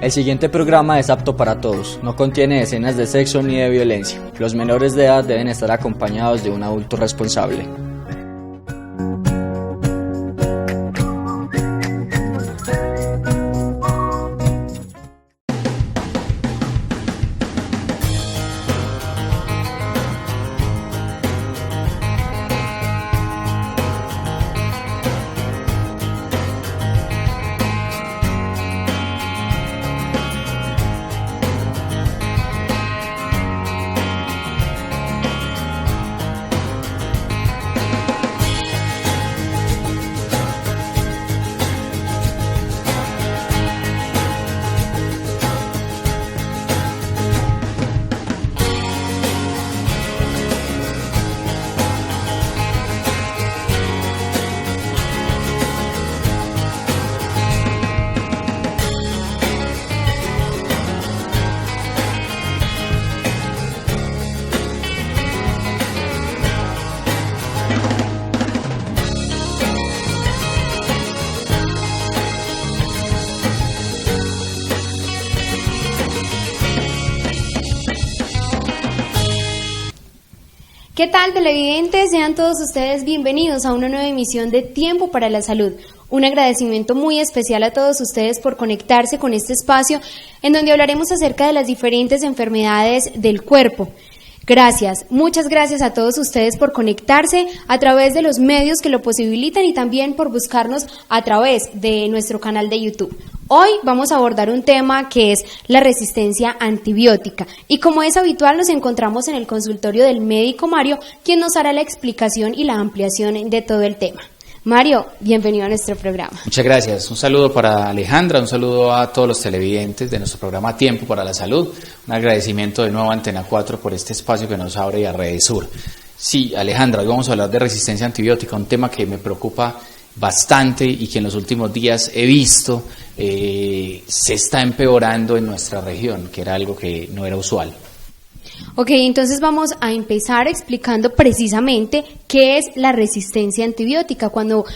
El siguiente programa es apto para todos, no contiene escenas de sexo ni de violencia. Los menores de edad deben estar acompañados de un adulto responsable. ¿Qué tal, televidentes? Sean todos ustedes bienvenidos a una nueva emisión de Tiempo para la Salud. Un agradecimiento muy especial a todos ustedes por conectarse con este espacio en donde hablaremos acerca de las diferentes enfermedades del cuerpo. Gracias, muchas gracias a todos ustedes por conectarse a través de los medios que lo posibilitan y también por buscarnos a través de nuestro canal de YouTube. Hoy vamos a abordar un tema que es la resistencia antibiótica y como es habitual nos encontramos en el consultorio del médico Mario, quien nos hará la explicación y la ampliación de todo el tema. Mario, bienvenido a nuestro programa. Muchas gracias. Un saludo para Alejandra, un saludo a todos los televidentes de nuestro programa Tiempo para la Salud. Un agradecimiento de nuevo a Antena 4 por este espacio que nos abre y a Redes Sur. Sí, Alejandra, hoy vamos a hablar de resistencia antibiótica, un tema que me preocupa bastante y que en los últimos días he visto se está empeorando en nuestra región, que era algo que no era usual. Ok, entonces vamos a empezar explicando precisamente qué es la resistencia antibiótica. Cuando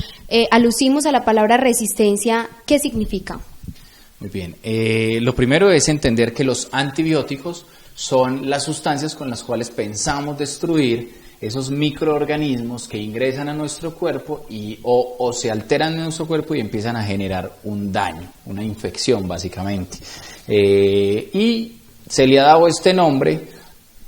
alucimos a la palabra resistencia, ¿qué significa? Muy bien, lo primero es entender que los antibióticos son las sustancias con las cuales pensamos destruir esos microorganismos que ingresan a nuestro cuerpo o se alteran en nuestro cuerpo y empiezan a generar un daño, una infección básicamente. Y se le ha dado este nombre,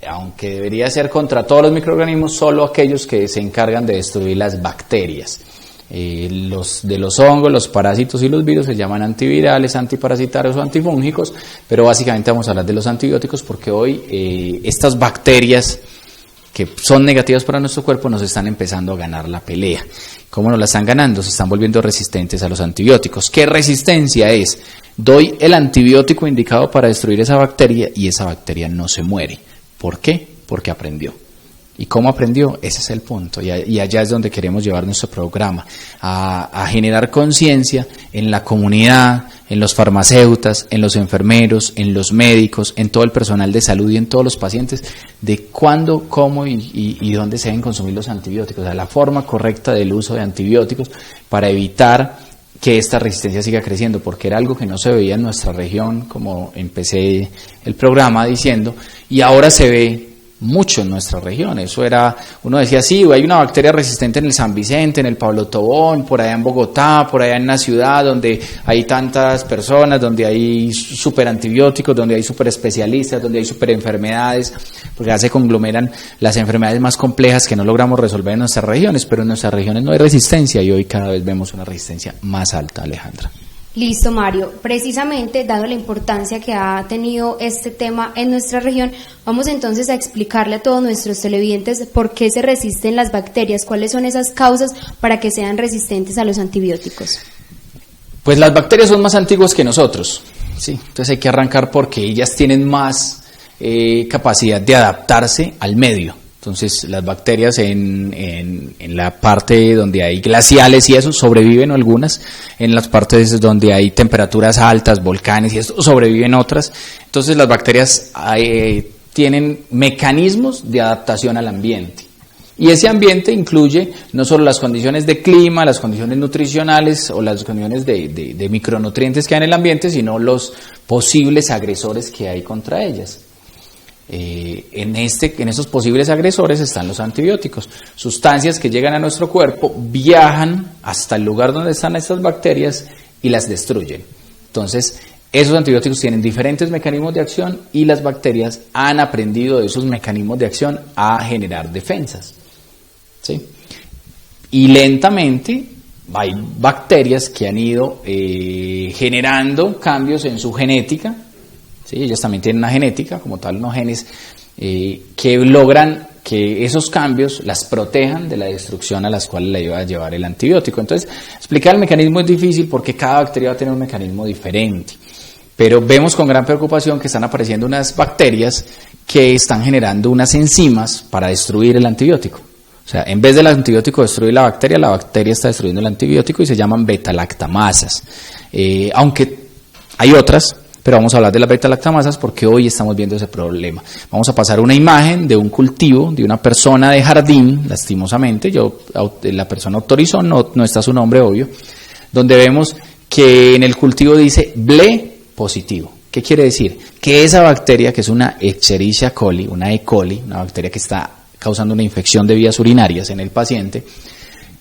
aunque debería ser contra todos los microorganismos, solo aquellos que se encargan de destruir las bacterias. Los de los hongos, los parásitos y los virus se llaman antivirales, antiparasitarios o antifúngicos, pero básicamente vamos a hablar de los antibióticos porque hoy estas bacterias que son negativas para nuestro cuerpo nos están empezando a ganar la pelea. ¿Cómo nos la están ganando? Se están volviendo resistentes a los antibióticos. ¿Qué resistencia es? Doy el antibiótico indicado para destruir esa bacteria y esa bacteria no se muere. ¿Por qué? Porque aprendió. ¿Y cómo aprendió? Ese es el punto. Y allá es donde queremos llevar nuestro programa, a generar conciencia en la comunidad, en los farmacéuticos, en los enfermeros, en los médicos, en todo el personal de salud y en todos los pacientes, de cuándo, cómo y dónde se deben consumir los antibióticos, o sea, la forma correcta del uso de antibióticos para evitar que esta resistencia siga creciendo, porque era algo que no se veía en nuestra región, como empecé el programa diciendo, y ahora se ve mucho en nuestra región. Eso era, uno decía, sí, hay una bacteria resistente en el San Vicente, en el Pablo Tobón, por allá en Bogotá, por allá en una ciudad donde hay tantas personas, donde hay super antibióticos, donde hay super especialistas, donde hay super enfermedades, porque ya se conglomeran las enfermedades más complejas que no logramos resolver en nuestras regiones, pero en nuestras regiones no hay resistencia y hoy cada vez vemos una resistencia más alta, Alejandra. Listo, Mario. Precisamente, dado la importancia que ha tenido este tema en nuestra región, vamos entonces a explicarle a todos nuestros televidentes por qué se resisten las bacterias, cuáles son esas causas para que sean resistentes a los antibióticos. Pues las bacterias son más antiguas que nosotros, ¿sí? Entonces hay que arrancar porque ellas tienen más capacidad de adaptarse al medio. Entonces las bacterias en la parte donde hay glaciales y eso sobreviven algunas, en las partes donde hay temperaturas altas, volcanes y eso sobreviven otras. Entonces las bacterias tienen mecanismos de adaptación al ambiente. Y ese ambiente incluye no solo las condiciones de clima, las condiciones nutricionales o las condiciones de micronutrientes que hay en el ambiente, sino los posibles agresores que hay contra ellas. En esos posibles agresores están los antibióticos, sustancias que llegan a nuestro cuerpo, viajan hasta el lugar donde están estas bacterias y las destruyen. Entonces, esos antibióticos tienen diferentes mecanismos de acción y las bacterias han aprendido de esos mecanismos de acción a generar defensas. ¿Sí? Y lentamente hay bacterias que han ido generando cambios en su genética. ¿Sí? Ellas también tienen una genética, como tal, unos genes que logran que esos cambios las protejan de la destrucción a las cuales le iba a llevar el antibiótico. Entonces, explicar el mecanismo es difícil porque cada bacteria va a tener un mecanismo diferente. Pero vemos con gran preocupación que están apareciendo unas bacterias que están generando unas enzimas para destruir el antibiótico. O sea, en vez del antibiótico destruir la bacteria está destruyendo el antibiótico y se llaman beta-lactamasas. Aunque hay otras, pero vamos a hablar de las beta-lactamasas porque hoy estamos viendo ese problema. Vamos a pasar una imagen de un cultivo de una persona de jardín, lastimosamente, la persona autorizó, no está su nombre obvio, donde vemos que en el cultivo dice ble positivo. ¿Qué quiere decir? Que esa bacteria, que es una Escherichia coli, una E. coli, una bacteria que está causando una infección de vías urinarias en el paciente,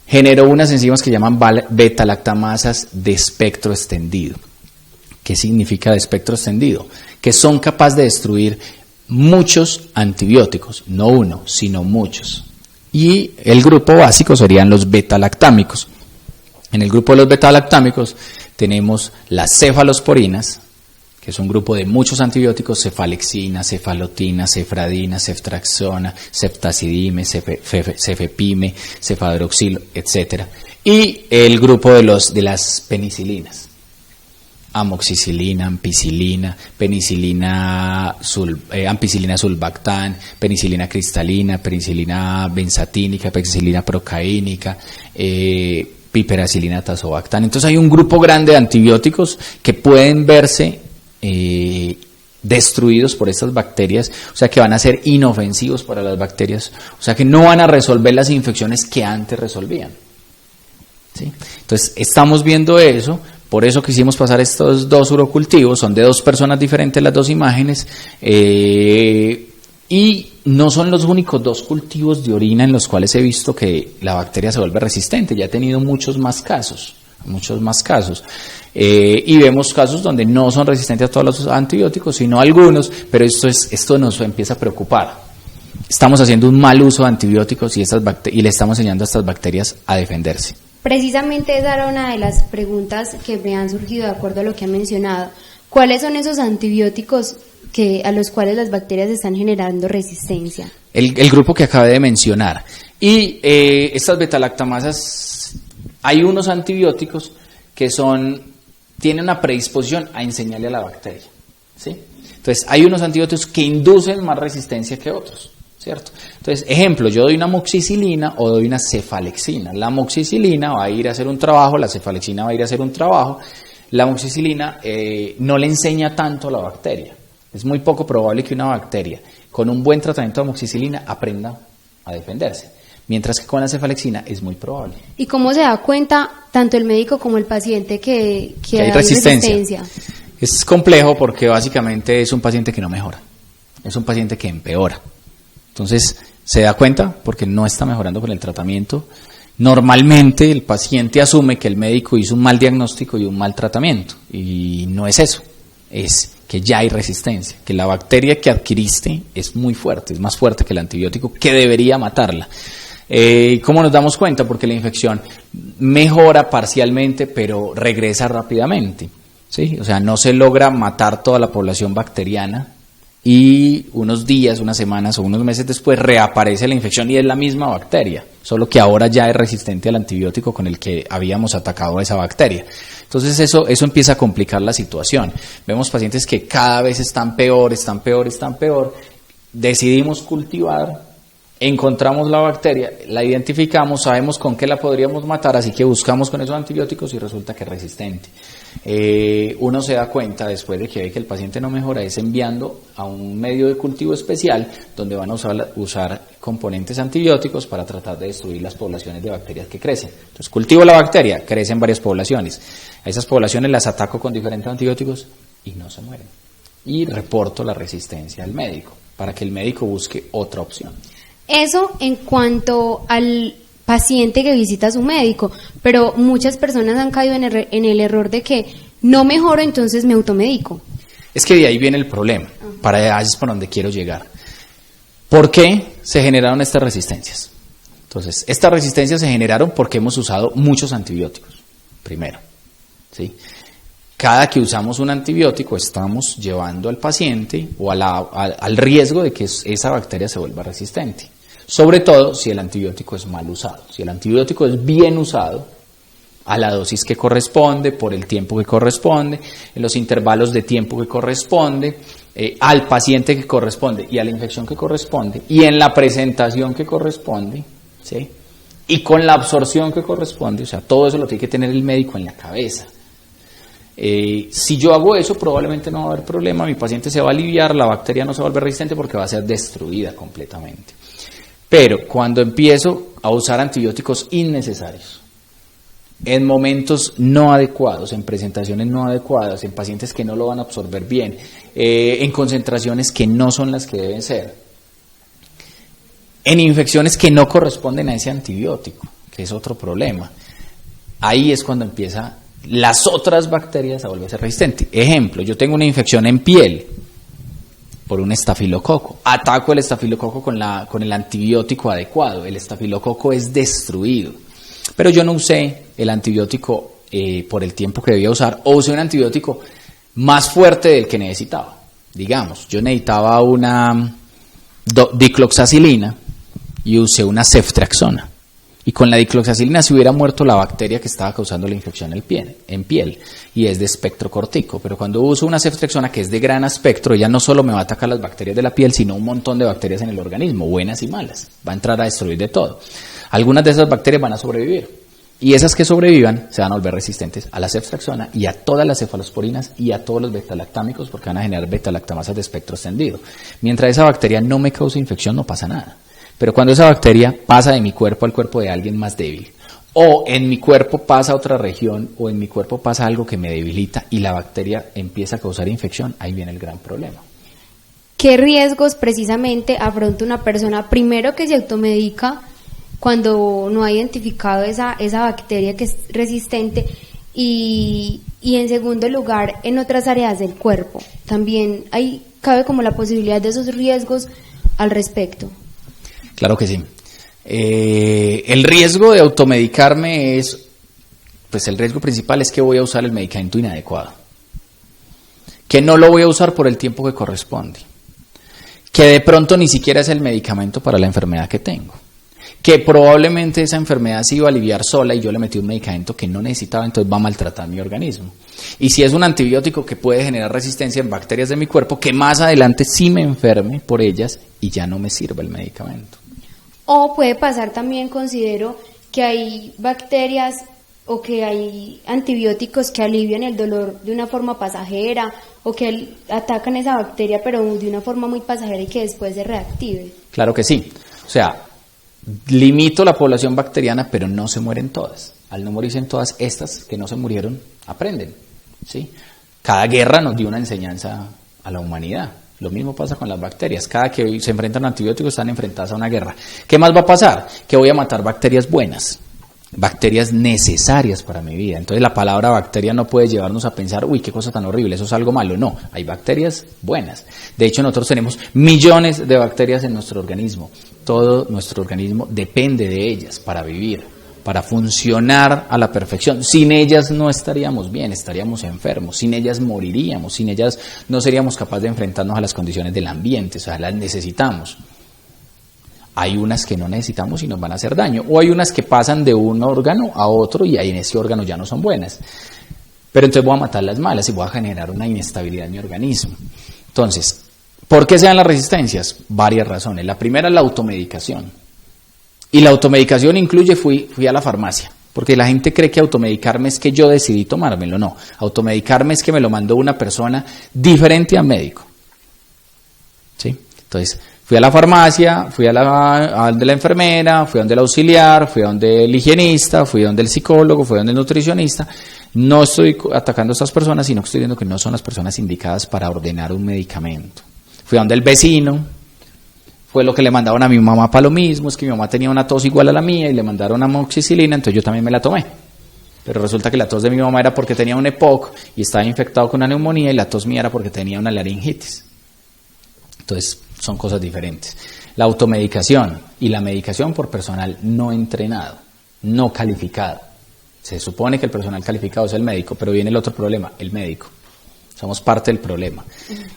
generó unas enzimas que llaman beta-lactamasas de espectro extendido. ¿Qué significa de espectro extendido? Que son capaces de destruir muchos antibióticos, no uno, sino muchos. Y el grupo básico serían los beta-lactámicos. En el grupo de los beta-lactámicos tenemos las cefalosporinas, que es un grupo de muchos antibióticos: cefalexina, cefalotina, cefradina, ceftraxona, ceftazidime, cefepime, cefadroxil, etc. Y el grupo de las penicilinas: amoxicilina, ampicilina, ampicilina sulbactam, penicilina cristalina, penicilina benzatínica, penicilina procaínica, piperacilina tazobactam. Entonces hay un grupo grande de antibióticos que pueden verse destruidos por estas bacterias, o sea que van a ser inofensivos para las bacterias, o sea que no van a resolver las infecciones que antes resolvían. ¿Sí? Entonces estamos viendo eso. Por eso quisimos pasar estos dos urocultivos, son de dos personas diferentes las dos imágenes, y no son los únicos dos cultivos de orina en los cuales he visto que la bacteria se vuelve resistente. Ya he tenido muchos más casos, y vemos casos donde no son resistentes a todos los antibióticos, sino a algunos, pero esto nos empieza a preocupar. Estamos haciendo un mal uso de antibióticos y le estamos enseñando a estas bacterias a defenderse. Precisamente esa era una de las preguntas que me han surgido de acuerdo a lo que han mencionado. ¿Cuáles son esos antibióticos a los cuales las bacterias están generando resistencia? El grupo que acabé de mencionar. Y estas beta-lactamasas, hay unos antibióticos que tienen una predisposición a enseñarle a la bacteria, ¿sí? Entonces, hay unos antibióticos que inducen más resistencia que otros, ¿cierto? Entonces, ejemplo, yo doy una amoxicilina o doy una cefalexina. La amoxicilina va a ir a hacer un trabajo, la cefalexina va a ir a hacer un trabajo. La amoxicilina no le enseña tanto a la bacteria. Es muy poco probable que una bacteria con un buen tratamiento de amoxicilina aprenda a defenderse, mientras que con la cefalexina es muy probable. ¿Y cómo se da cuenta tanto el médico como el paciente que hay resistencia? Es complejo porque básicamente es un paciente que no mejora, es un paciente que empeora. Entonces se da cuenta porque no está mejorando con el tratamiento. Normalmente el paciente asume que el médico hizo un mal diagnóstico y un mal tratamiento, y no es eso, es que ya hay resistencia, que la bacteria que adquiriste es muy fuerte, es más fuerte que el antibiótico que debería matarla. ¿Cómo nos damos cuenta? Porque la infección mejora parcialmente, pero regresa rápidamente, ¿sí? O sea, no se logra matar toda la población bacteriana y unos días, unas semanas o unos meses después reaparece la infección y es la misma bacteria, solo que ahora ya es resistente al antibiótico con el que habíamos atacado a esa bacteria. Entonces eso empieza a complicar la situación. Vemos pacientes que cada vez están peor. Decidimos cultivar encontramos la bacteria, la identificamos, sabemos con qué la podríamos matar, así que buscamos con esos antibióticos y resulta que es resistente. Uno se da cuenta después de que ve que el paciente no mejora, es enviando a un medio de cultivo especial donde van a usar componentes antibióticos para tratar de destruir las poblaciones de bacterias que crecen. Entonces cultivo la bacteria, crecen varias poblaciones, a esas poblaciones las ataco con diferentes antibióticos y no se mueren. Y reporto la resistencia al médico para que el médico busque otra opción. Eso en cuanto al paciente que visita a su médico, pero muchas personas han caído en el error de que no mejoro, entonces me automedico. Es que de ahí viene el problema, para allá es para donde quiero llegar. ¿Por qué se generaron estas resistencias? Entonces, estas resistencias se generaron porque hemos usado muchos antibióticos, primero, ¿sí? Cada que usamos un antibiótico estamos llevando al paciente o al riesgo de que esa bacteria se vuelva resistente. Sobre todo si el antibiótico es mal usado. Si el antibiótico es bien usado, a la dosis que corresponde, por el tiempo que corresponde, en los intervalos de tiempo que corresponde, al paciente que corresponde y a la infección que corresponde, y en la presentación que corresponde, ¿sí? Y con la absorción que corresponde, o sea, todo eso lo tiene que tener el médico en la cabeza. Si yo hago eso, probablemente no va a haber problema, mi paciente se va a aliviar, la bacteria no se va a volver resistente porque va a ser destruida completamente. Pero cuando empiezo a usar antibióticos innecesarios, en momentos no adecuados, en presentaciones no adecuadas, en pacientes que no lo van a absorber bien, en concentraciones que no son las que deben ser, en infecciones que no corresponden a ese antibiótico, que es otro problema, ahí es cuando empieza las otras bacterias a volverse resistentes. Ejemplo, yo tengo una infección en piel por un estafilococo. Ataco el estafilococo con el antibiótico adecuado. El estafilococo es destruido. Pero yo no usé el antibiótico por el tiempo que debía usar, o usé un antibiótico más fuerte del que necesitaba. Digamos, yo necesitaba una dicloxacilina y usé una ceftriaxona. Y con la dicloxacilina se hubiera muerto la bacteria que estaba causando la infección en piel, y es de espectro cortico. Pero cuando uso una ceftriaxona que es de gran espectro, ella no solo me va a atacar las bacterias de la piel, sino un montón de bacterias en el organismo, buenas y malas. Va a entrar a destruir de todo. Algunas de esas bacterias van a sobrevivir, y esas que sobrevivan se van a volver resistentes a la ceftriaxona y a todas las cefalosporinas y a todos los betalactámicos, porque van a generar betalactamasas de espectro extendido. Mientras esa bacteria no me cause infección, no pasa nada. Pero cuando esa bacteria pasa de mi cuerpo al cuerpo de alguien más débil, o en mi cuerpo pasa a otra región, o en mi cuerpo pasa algo que me debilita y la bacteria empieza a causar infección, ahí viene el gran problema. ¿Qué riesgos precisamente afronta una persona primero que se automedica cuando no ha identificado esa bacteria que es resistente, y en segundo lugar en otras áreas del cuerpo? También cabe como la posibilidad de esos riesgos al respecto. Claro que sí. El riesgo de automedicarme el riesgo principal es que voy a usar el medicamento inadecuado, que no lo voy a usar por el tiempo que corresponde, que de pronto ni siquiera es el medicamento para la enfermedad que tengo, que probablemente esa enfermedad se iba a aliviar sola y yo le metí un medicamento que no necesitaba, entonces va a maltratar mi organismo. Y si es un antibiótico que puede generar resistencia en bacterias de mi cuerpo, que más adelante sí me enferme por ellas y ya no me sirve el medicamento. O puede pasar también, considero, que hay bacterias o que hay antibióticos que alivian el dolor de una forma pasajera, o que atacan esa bacteria pero de una forma muy pasajera y que después se reactive. Claro que sí. O sea, limito la población bacteriana, pero no se mueren todas. Al no morirse en todas, estas que no se murieron aprenden, ¿sí? Cada guerra nos dio una enseñanza a la humanidad. Lo mismo pasa con las bacterias. Cada que se enfrentan a antibióticos están enfrentadas a una guerra. ¿Qué más va a pasar? Que voy a matar bacterias buenas, bacterias necesarias para mi vida. Entonces la palabra bacteria no puede llevarnos a pensar, uy, qué cosa tan horrible, eso es algo malo. No, hay bacterias buenas. De hecho, nosotros tenemos millones de bacterias en nuestro organismo. Todo nuestro organismo depende de ellas para vivir, para funcionar a la perfección. Sin ellas no estaríamos bien, estaríamos enfermos. Sin ellas moriríamos. Sin ellas no seríamos capaces de enfrentarnos a las condiciones del ambiente. O sea, las necesitamos. Hay unas que no necesitamos y nos van a hacer daño. O hay unas que pasan de un órgano a otro y ahí en ese órgano ya no son buenas. Pero entonces voy a matar las malas y voy a generar una inestabilidad en mi organismo. Entonces, ¿Por qué se dan las resistencias? Varias razones. La primera es la automedicación. Y la automedicación incluye, fui a la farmacia. Porque la gente cree que automedicarme es que yo decidí tomármelo. No, automedicarme es que me lo mandó una persona diferente al médico. ¿Sí? Entonces, fui a la farmacia, fui a donde la enfermera, fui a donde el auxiliar, fui a donde el higienista, fui a donde el psicólogo, fui a donde el nutricionista. No estoy atacando a estas personas, sino que estoy diciendo que no son las personas indicadas para ordenar un medicamento. Fui a donde el vecino, fue lo que le mandaron a mi mamá para lo mismo, es que mi mamá tenía una tos igual a la mía y le mandaron amoxicilina, entonces yo también me la tomé. Pero resulta que la tos de mi mamá era porque tenía un EPOC y estaba infectado con una neumonía, y la tos mía era porque tenía una laringitis. Entonces son cosas diferentes. La automedicación y la medicación por personal no entrenado, no calificado. Se supone que el personal calificado es el médico, pero viene el otro problema, el médico. Somos parte del problema.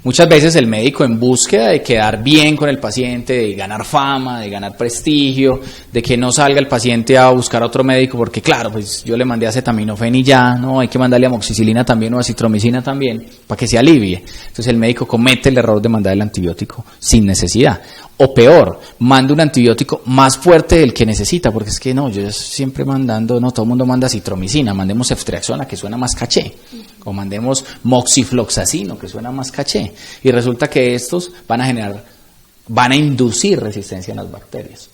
Muchas veces el médico, en búsqueda de quedar bien con el paciente, de ganar fama, de ganar prestigio, de que no salga el paciente a buscar a otro médico, porque claro, pues yo le mandé acetaminofén y ya, no, hay que mandarle amoxicilina también o acitromicina también, para que se alivie. Entonces el médico comete el error de mandar el antibiótico sin necesidad. O peor, manda un antibiótico más fuerte del que necesita, porque es que no, yo siempre mandando, no, todo el mundo manda citromicina, mandemos ceftriaxona, que suena más caché, o mandemos moxifloxacino, que suena más caché, y resulta que estos van a inducir resistencia en las bacterias.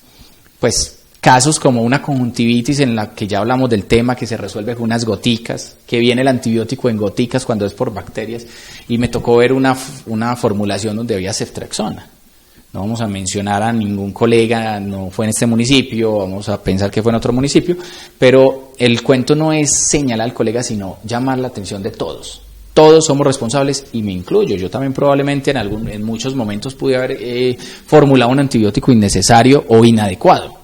Pues casos como una conjuntivitis, en la que ya hablamos del tema, que se resuelve con unas goticas, que viene el antibiótico en goticas cuando es por bacterias, y me tocó ver una formulación donde había ceftriaxona. No vamos a mencionar a ningún colega, no fue en este municipio, vamos a pensar que fue en otro municipio, pero el cuento no es señalar al colega, sino llamar la atención de todos. Todos somos responsables, y me incluyo. Yo también probablemente en muchos momentos pude haber formulado un antibiótico innecesario o inadecuado,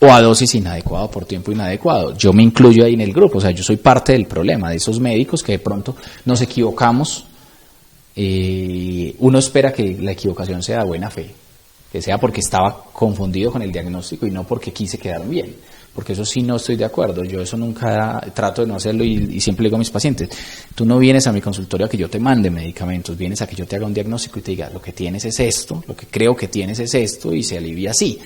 o a dosis inadecuada por tiempo inadecuado. Yo me incluyo ahí en el grupo, o sea, yo soy parte del problema de esos médicos que de pronto nos equivocamos. Uno espera que la equivocación sea de buena fe, que sea porque estaba confundido con el diagnóstico y no porque quise quedar bien, porque eso sí no estoy de acuerdo. Yo eso nunca trato de no hacerlo, y siempre digo a mis pacientes: tú no vienes a mi consultorio a que yo te mande medicamentos, vienes a que yo te haga un diagnóstico y te diga, lo que tienes es esto, lo que creo que tienes es esto, y se alivia así.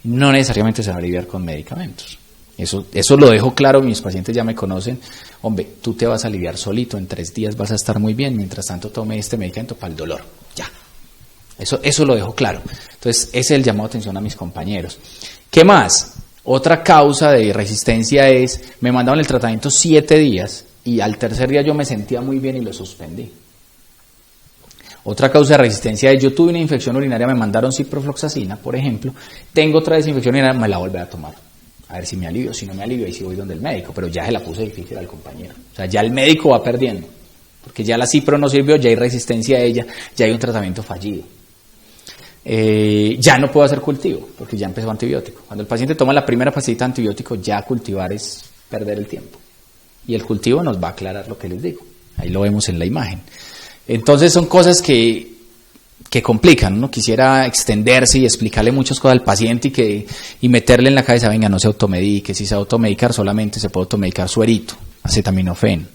No necesariamente se va a aliviar con medicamentos. Eso lo dejo claro, mis pacientes ya me conocen. Hombre, tú te vas a aliviar solito, en 3 días vas a estar muy bien, mientras tanto tome este medicamento para el dolor, ya. Eso lo dejo claro. Entonces, ese es el llamado de atención a mis compañeros. ¿Qué más? Otra causa de resistencia es, me mandaron el tratamiento 7 días, y al tercer día yo me sentía muy bien y lo suspendí. Otra causa de resistencia es, yo tuve una infección urinaria, me mandaron ciprofloxacina, por ejemplo, tengo otra vez infección urinaria, me la volví a tomar. A ver si me alivio, si no me alivio, ahí sí voy donde el médico, pero ya se la puse difícil al compañero. O sea, ya el médico va perdiendo, porque ya la cipro no sirvió, ya hay resistencia a ella, ya hay un tratamiento fallido. Ya no puedo hacer cultivo, porque ya empezó antibiótico. Cuando el paciente toma la primera pastillita de antibiótico, ya cultivar es perder el tiempo. Y el cultivo nos va a aclarar lo que les digo. Ahí lo vemos en la imagen. Entonces son cosas que complican. Uno quisiera extenderse y explicarle muchas cosas al paciente y meterle en la cabeza, venga, no se automedique, si se va a automedicar solamente se puede automedicar suerito, acetaminofén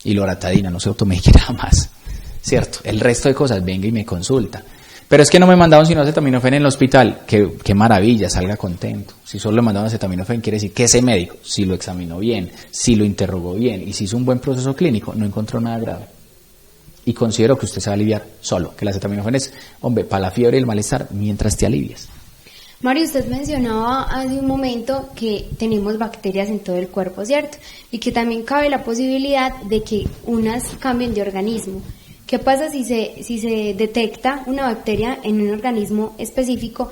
y loratadina, no se automedique nada más, ¿cierto? El resto de cosas, venga y me consulta. Pero es que no me mandaron sino acetaminofén en el hospital, qué maravilla, salga contento. Si solo le mandaron acetaminofén, quiere decir que ese médico, si lo examinó bien, si lo interrogó bien y si hizo un buen proceso clínico, no encontró nada grave. Y considero que usted se va a aliviar solo, que el acetaminofén es, hombre, para la fiebre y el malestar, mientras te alivias. Mario, usted mencionaba hace un momento que tenemos bacterias en todo el cuerpo, ¿cierto? Y que también cabe la posibilidad de que unas cambien de organismo. ¿Qué pasa si se detecta una bacteria en un organismo específico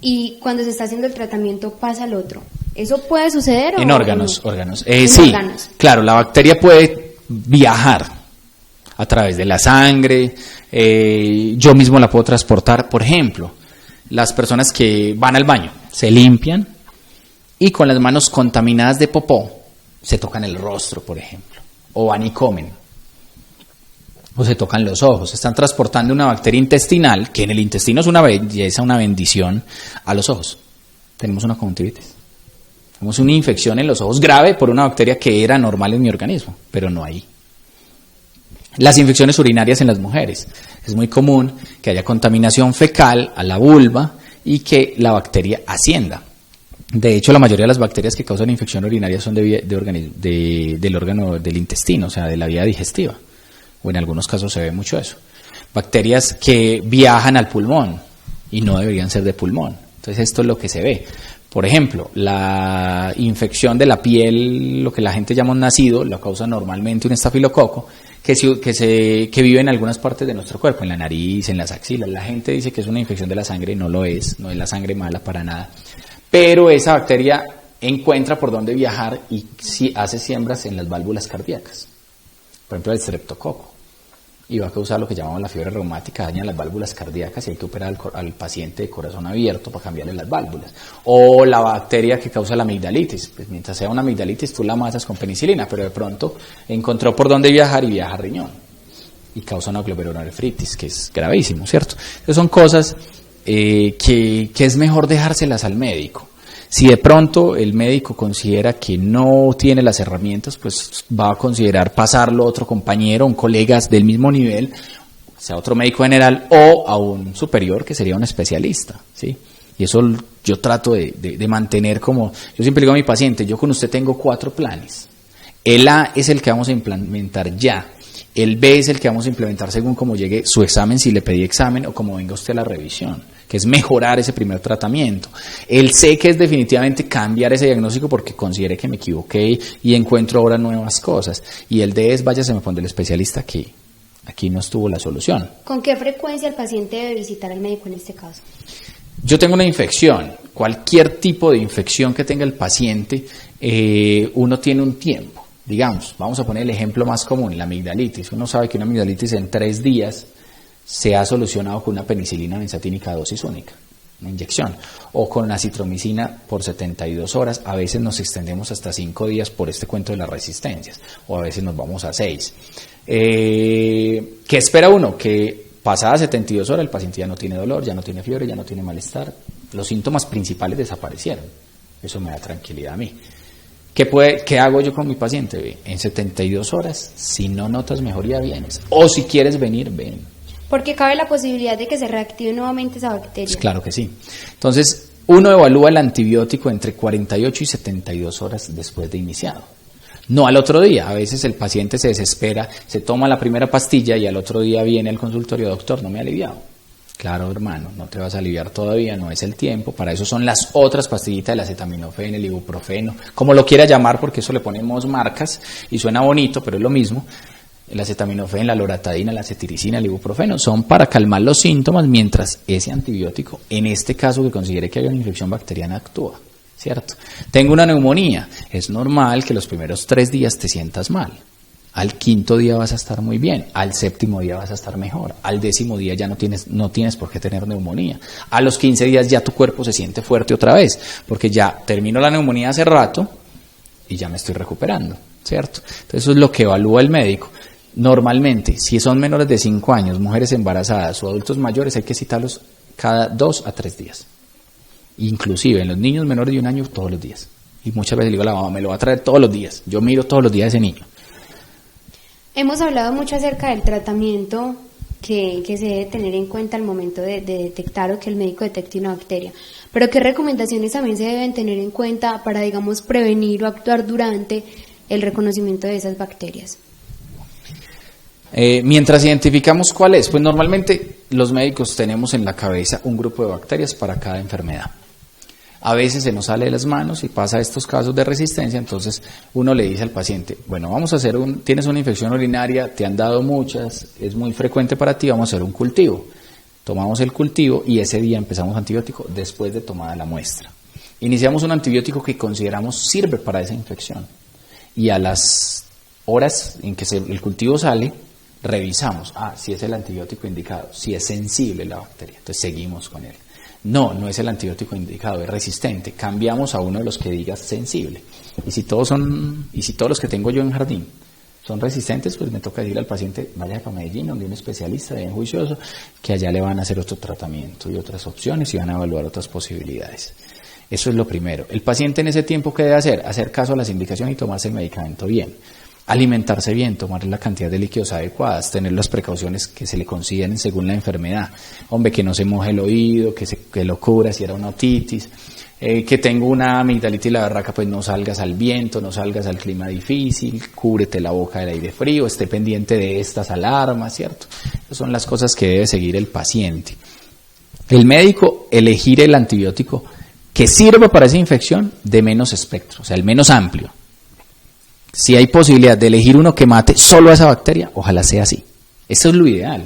y cuando se está haciendo el tratamiento pasa al otro? ¿Eso puede suceder? En órganos. En Sí, órganos. Claro, la bacteria puede viajar a través de la sangre, yo mismo la puedo transportar. Por ejemplo, las personas que van al baño, se limpian y con las manos contaminadas de popó se tocan el rostro, por ejemplo, o van y comen, o se tocan los ojos, están transportando una bacteria intestinal, que en el intestino es una belleza, una bendición, a los ojos. Tenemos una conjuntivitis, tenemos una infección en los ojos grave por una bacteria que era normal en mi organismo, pero no ahí. Las infecciones urinarias en las mujeres. Es muy común que haya contaminación fecal a la vulva y que la bacteria ascienda. De hecho, la mayoría de las bacterias que causan infección urinaria son del órgano del intestino, o sea, de la vía digestiva. O en algunos casos se ve mucho eso. Bacterias que viajan al pulmón y no deberían ser de pulmón. Entonces, esto es lo que se ve. Por ejemplo, la infección de la piel, lo que la gente llama un nacido, lo causa normalmente un estafilococo que vive en algunas partes de nuestro cuerpo, en la nariz, en las axilas. La gente dice que es una infección de la sangre, no lo es, no es la sangre mala para nada. Pero esa bacteria encuentra por dónde viajar y hace siembras en las válvulas cardíacas. Por ejemplo, el streptococo. Y va a causar lo que llamamos la fiebre reumática, daña las válvulas cardíacas y hay que operar al paciente de corazón abierto para cambiarle las válvulas. O la bacteria que causa la amigdalitis. Pues mientras sea una amigdalitis, tú la matas con penicilina, pero de pronto encontró por dónde viajar y viaja a riñón. Y causa una glomerulonefritis, que es gravísimo, ¿cierto? Entonces son cosas que es mejor dejárselas al médico. Si de pronto el médico considera que no tiene las herramientas, pues va a considerar pasarlo a otro compañero, un colega del mismo nivel, sea otro médico general o a un superior que sería un especialista, ¿sí? Y eso yo trato de mantener como, yo siempre digo a mi paciente, yo con usted tengo 4 planes. El A es el que vamos a implementar ya. El B es el que vamos a implementar según como llegue su examen, si le pedí examen o como venga usted a la revisión, que es mejorar ese primer tratamiento. El C, que es definitivamente cambiar ese diagnóstico porque considere que me equivoqué y encuentro ahora nuevas cosas. Y el D es váyase con el especialista que aquí no estuvo la solución. ¿Con qué frecuencia el paciente debe visitar al médico en este caso? Yo tengo una infección, cualquier tipo de infección que tenga el paciente, uno tiene un tiempo. Digamos, vamos a poner el ejemplo más común, la amigdalitis. Uno sabe que una amigdalitis en 3 días se ha solucionado con una penicilina benzatínica dosis única, una inyección, o con acitromicina por 72 horas. A veces nos extendemos hasta 5 días por este cuento de las resistencias, o a veces nos vamos a 6. ¿Qué espera uno? Que pasadas 72 horas el paciente ya no tiene dolor, ya no tiene fiebre, ya no tiene malestar. Los síntomas principales desaparecieron. Eso me da tranquilidad a mí. ¿Qué hago yo con mi paciente? En 72 horas, si no notas mejoría, vienes. O si quieres venir, ven. Porque cabe la posibilidad de que se reactive nuevamente esa bacteria. Pues claro que sí. Entonces, uno evalúa el antibiótico entre 48 y 72 horas después de iniciado. No al otro día. A veces el paciente se desespera, se toma la primera pastilla y al otro día viene al consultorio, doctor, no me ha aliviado. Claro, hermano, no te vas a aliviar todavía, no es el tiempo. Para eso son las otras pastillitas, el acetaminofén, el ibuprofeno, como lo quiera llamar, porque eso le ponemos marcas y suena bonito, pero es lo mismo. El acetaminofén, la loratadina, la cetiricina, el ibuprofeno, son para calmar los síntomas mientras ese antibiótico, en este caso que considere que hay una infección bacteriana, actúa, ¿cierto? Tengo una neumonía, es normal que los primeros 3 días te sientas mal. Al 5º día vas a estar muy bien, al 7º día vas a estar mejor, al 10º día ya no tienes por qué tener neumonía. A los 15 días ya tu cuerpo se siente fuerte otra vez, porque ya terminó la neumonía hace rato y ya me estoy recuperando, ¿cierto? Entonces eso es lo que evalúa el médico. Normalmente, si son menores de 5 años, mujeres embarazadas o adultos mayores, hay que citarlos cada 2 a 3 días. Inclusive en los niños menores de 1 año, todos los días. Y muchas veces le digo a la mamá, me lo va a traer todos los días. Yo miro todos los días a ese niño. Hemos hablado mucho acerca del tratamiento que se debe tener en cuenta al momento de detectar o que el médico detecte una bacteria. Pero ¿qué recomendaciones también se deben tener en cuenta para, digamos, prevenir o actuar durante el reconocimiento de esas bacterias? Mientras identificamos cuál es, pues normalmente los médicos tenemos en la cabeza un grupo de bacterias para cada enfermedad. A veces se nos sale de las manos y pasa estos casos de resistencia, entonces uno le dice al paciente, bueno, vamos a hacer tienes una infección urinaria, te han dado muchas, es muy frecuente para ti, vamos a hacer un cultivo. Tomamos el cultivo y ese día empezamos antibiótico después de tomada la muestra. Iniciamos un antibiótico que consideramos sirve para esa infección y a las horas en que el cultivo sale, revisamos, si es el antibiótico indicado, si es sensible la bacteria, entonces seguimos con él. No es el antibiótico indicado, es resistente. Cambiamos a uno de los que diga sensible. Y si todos los que tengo yo en jardín son resistentes, pues me toca decirle al paciente, vaya para Medellín, donde un especialista bien juicioso, que allá le van a hacer otro tratamiento y otras opciones y van a evaluar otras posibilidades. Eso es lo primero. El paciente en ese tiempo, ¿qué debe hacer? Hacer caso a las indicaciones y tomarse el medicamento bien. alimentarse bien, tomar la cantidad de líquidos adecuadas, tener las precauciones que se le consideren según la enfermedad. Hombre, que no se moje el oído, que lo cubra si era una otitis, que tengo una amigdalitis y la berraca, pues no salgas al viento, no salgas al clima difícil, cúbrete la boca del aire frío, esté pendiente de estas alarmas, ¿cierto? Esas son las cosas que debe seguir el paciente. El médico elegir el antibiótico que sirva para esa infección de menos espectro, o sea, el menos amplio. Si hay posibilidad de elegir uno que mate solo a esa bacteria, ojalá sea así. Eso es lo ideal.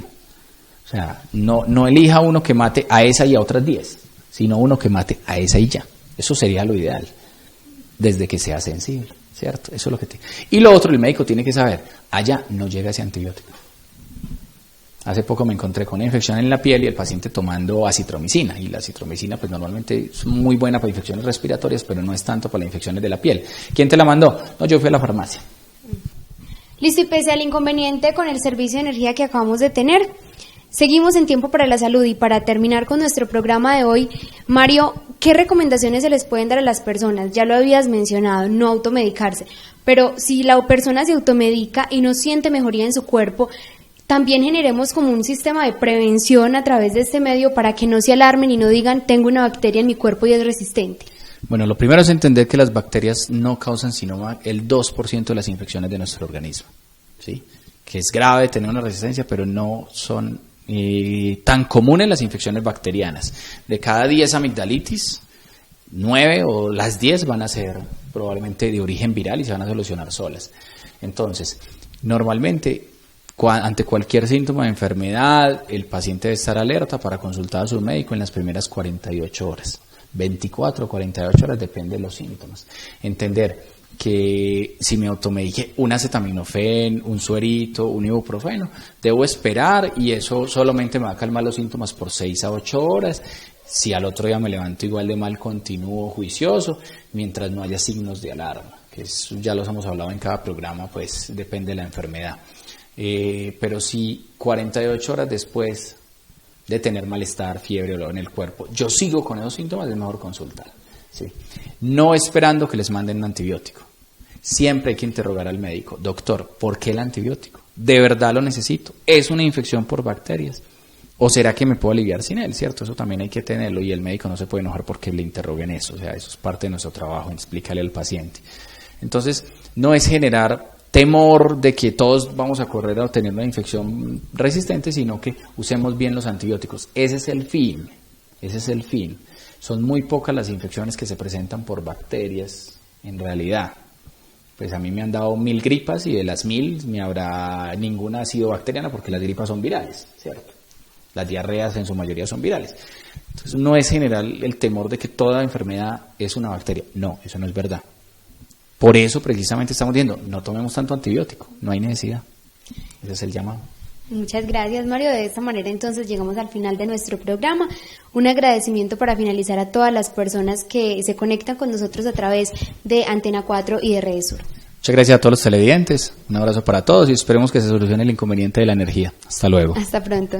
O sea, no elija uno que mate a esa y a otras 10, sino uno que mate a esa y ya. Eso sería lo ideal, desde que sea sensible, ¿cierto? Eso es lo que Y lo otro, el médico tiene que saber, allá no llega ese antibiótico. Hace poco me encontré con una infección en la piel y el paciente tomando acitromicina. Y la acitromicina pues normalmente es muy buena para infecciones respiratorias, pero no es tanto para las infecciones de la piel. ¿Quién te la mandó? No, yo fui a la farmacia. Listo, y pese al inconveniente con el servicio de energía que acabamos de tener, seguimos en Tiempo para la Salud. Y para terminar con nuestro programa de hoy, Mario, ¿qué recomendaciones se les pueden dar a las personas? Ya lo habías mencionado, no automedicarse. Pero si la persona se automedica y no siente mejoría en su cuerpo, también generemos como un sistema de prevención a través de este medio para que no se alarmen y no digan, tengo una bacteria en mi cuerpo y es resistente. Bueno, lo primero es entender que las bacterias no causan sino el 2% de las infecciones de nuestro organismo, ¿sí? Que es grave tener una resistencia, pero no son tan comunes las infecciones bacterianas. De cada 10 amigdalitis, 9 o las 10 van a ser probablemente de origen viral y se van a solucionar solas. Entonces, normalmente, ante cualquier síntoma de enfermedad, el paciente debe estar alerta para consultar a su médico en las primeras 48 horas. 24 o 48 horas, depende de los síntomas. Entender que si me automediqué un acetaminofén, un suerito, un ibuprofeno, debo esperar y eso solamente me va a calmar los síntomas por 6 a 8 horas. Si al otro día me levanto igual de mal, continúo juicioso, mientras no haya signos de alarma, que ya los hemos hablado en cada programa, pues depende de la enfermedad. Pero si 48 horas después de tener malestar, fiebre o dolor en el cuerpo, yo sigo con esos síntomas, es mejor consultar, ¿sí? No esperando que les manden un antibiótico. Siempre hay que interrogar al médico, doctor, ¿por qué el antibiótico? ¿De verdad lo necesito? ¿Es una infección por bacterias? ¿O será que me puedo aliviar sin él? ¿Cierto? Eso también hay que tenerlo y el médico no se puede enojar porque le interroguen eso. O sea, eso es parte de nuestro trabajo, explícale al paciente. Entonces, no es generar temor de que todos vamos a correr a obtener una infección resistente, sino que usemos bien los antibióticos. Ese es el fin, ese es el fin. Son muy pocas las infecciones que se presentan por bacterias en realidad. Pues a mí me han dado 1000 gripas y de las 1000 ninguna ha sido bacteriana porque las gripas son virales, ¿cierto? Las diarreas en su mayoría son virales. Entonces no es general el temor de que toda enfermedad es una bacteria. No, eso no es verdad. Por eso precisamente estamos diciendo, no tomemos tanto antibiótico, no hay necesidad. Ese es el llamado. Muchas gracias, Mario. De esta manera entonces llegamos al final de nuestro programa. Un agradecimiento para finalizar a todas las personas que se conectan con nosotros a través de Antena 4 y de Redes Sur. Muchas gracias a todos los televidentes, un abrazo para todos y esperemos que se solucione el inconveniente de la energía. Hasta luego. Hasta pronto.